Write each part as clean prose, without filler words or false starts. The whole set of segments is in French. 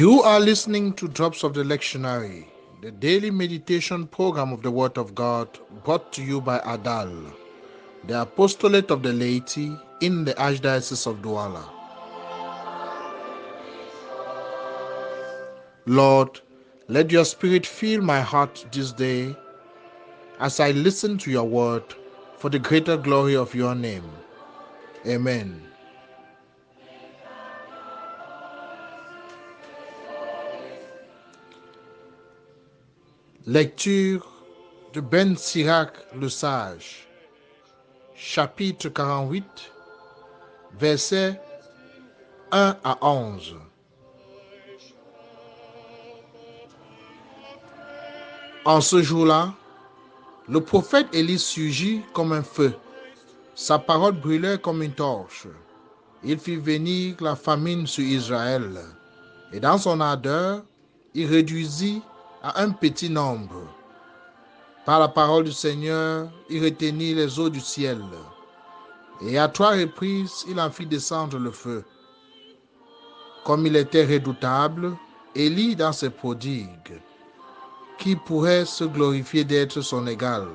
You are listening to Drops of the Lectionary, the daily meditation program of the Word of God brought to you by Adal, the Apostolate of the Laity in the Archdiocese of Douala. Lord, let your Spirit fill my heart this day as I listen to your word for the greater glory of your name. Amen. Lecture de Ben Sirach le Sage, chapitre 48, versets 1 à 11. En ce jour-là, le prophète Élie surgit comme un feu. Sa parole brûlait comme une torche. Il fit venir la famine sur Israël. Et dans son ardeur, il réduisit à un petit nombre. Par la parole du Seigneur, il retenit les eaux du ciel. Et à 3 reprises, il en fit descendre le feu. Comme il était redoutable, Élie dans ses prodigues, qui pourrait se glorifier d'être son égal.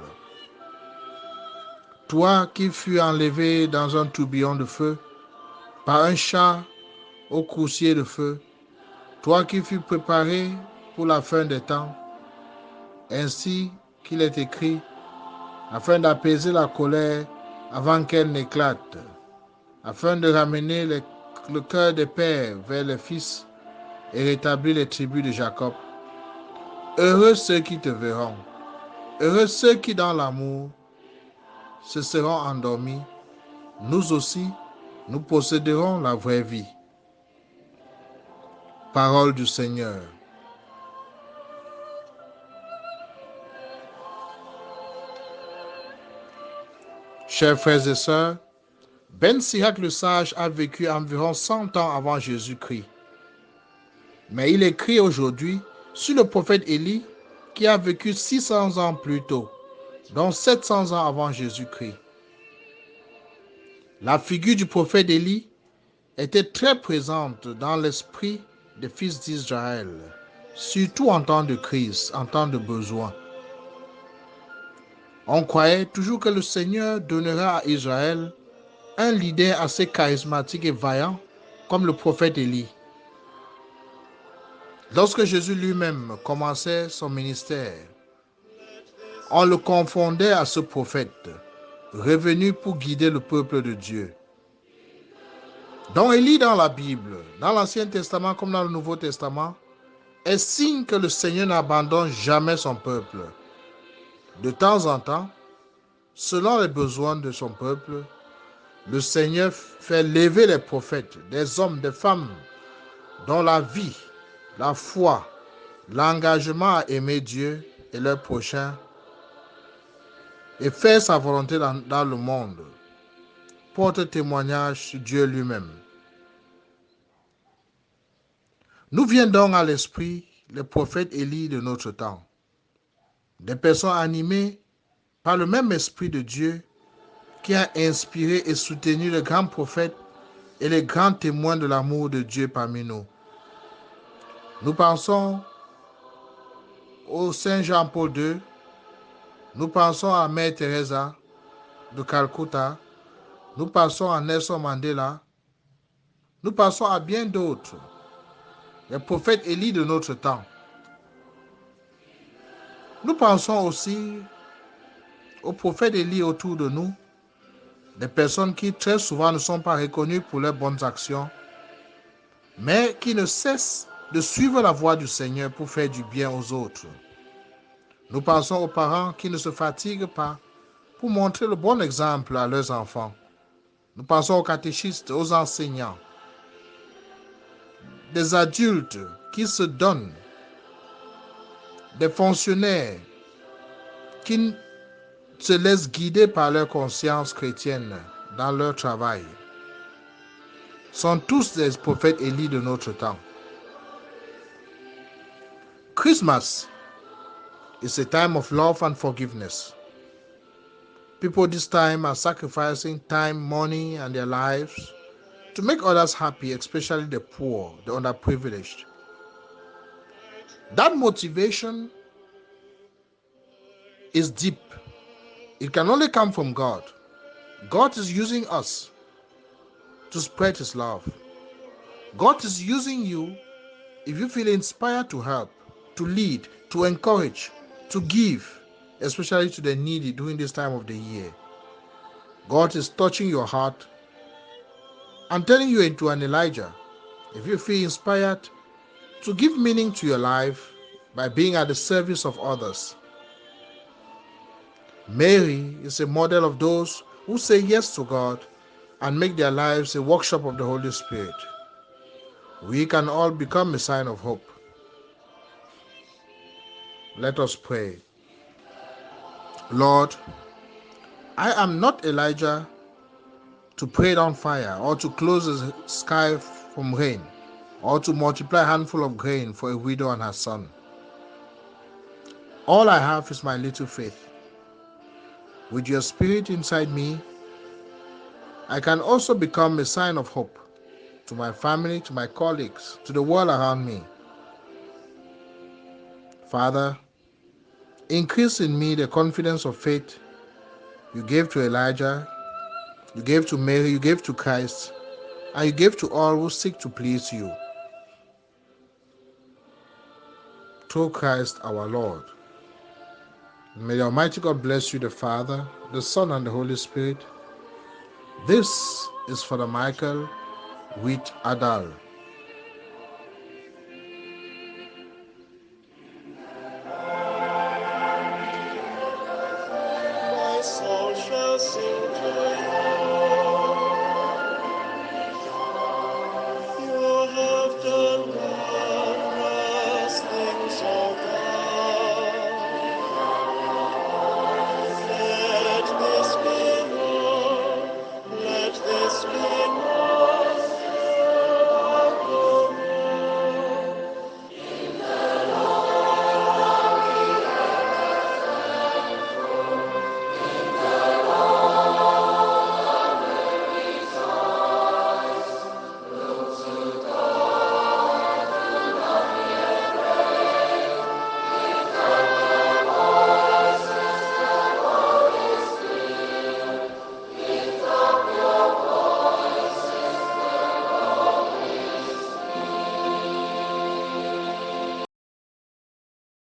Toi qui fus enlevé dans un tourbillon de feu, par un chat au crousier de feu, toi qui fus préparé pour la fin des temps, ainsi qu'il est écrit, afin d'apaiser la colère avant qu'elle n'éclate, afin de ramener le cœur des pères vers les fils et rétablir les tribus de Jacob. Heureux ceux qui te verront, heureux ceux qui dans l'amour se seront endormis. Nous aussi, nous posséderons la vraie vie. Parole du Seigneur. Chers frères et sœurs, Ben Sirach le Sage a vécu environ 100 ans avant Jésus-Christ. Mais il écrit aujourd'hui sur le prophète Élie qui a vécu 600 ans plus tôt, dont 700 ans avant Jésus-Christ. La figure du prophète Élie était très présente dans l'esprit des fils d'Israël, surtout en temps de crise, en temps de besoin. On croyait toujours que le Seigneur donnera à Israël un leader assez charismatique et vaillant comme le prophète Élie. Lorsque Jésus lui-même commençait son ministère, on le confondait à ce prophète, revenu pour guider le peuple de Dieu. Donc Élie dans la Bible, dans l'Ancien Testament comme dans le Nouveau Testament, est signe que le Seigneur n'abandonne jamais son peuple. De temps en temps, selon les besoins de son peuple, le Seigneur fait lever les prophètes, des hommes, des femmes, dont la vie, la foi, l'engagement à aimer Dieu et leur prochain et faire sa volonté dans le monde porte témoignage sur Dieu lui-même. Nous vient donc à l'esprit les prophètes Élie de notre temps, des personnes animées par le même esprit de Dieu qui a inspiré et soutenu les grands prophètes et les grands témoins de l'amour de Dieu parmi nous. Nous pensons au Saint Jean-Paul II, nous pensons à Mère Teresa de Calcutta, nous pensons à Nelson Mandela, nous pensons à bien d'autres, les prophètes Élie de notre temps. Nous pensons aussi aux prophètes Élie autour de nous, des personnes qui très souvent ne sont pas reconnues pour leurs bonnes actions, mais qui ne cessent de suivre la voie du Seigneur pour faire du bien aux autres. Nous pensons aux parents qui ne se fatiguent pas pour montrer le bon exemple à leurs enfants. Nous pensons aux catéchistes, aux enseignants, des adultes qui se donnent, des fonctionnaires qui se laissent guider par leur conscience chrétienne dans leur travail. Sont tous des prophètes Élie de notre temps. Christmas is a time of love and forgiveness. People this time are sacrificing time, money, and their lives to make others happy, especially the poor, the underprivileged. That motivation is deep. It can only come from God. God is using us to spread His love. God is using you if you feel inspired to help, to lead, to encourage, to give, especially to the needy during this time of the year. God is touching your heart and turning you into an Elijah. If you feel inspired to give meaning to your life by being at the service of others. Mary is a model of those who say yes to God and make their lives a workshop of the Holy Spirit. We can all become a sign of hope. Let us pray. Lord, I am not Elijah to pray down fire or to close the sky from rain or to multiply a handful of grain for a widow and her son. All I have is my little faith. With your spirit inside me, I can also become a sign of hope to my family, to my colleagues, to the world around me. Father, increase in me the confidence of faith you gave to Elijah, you gave to Mary, you gave to Christ, and you gave to all who seek to please you. Through Christ our Lord. May the Almighty God bless you, the Father, the Son, and the Holy Spirit. This is Father Michael with Adal.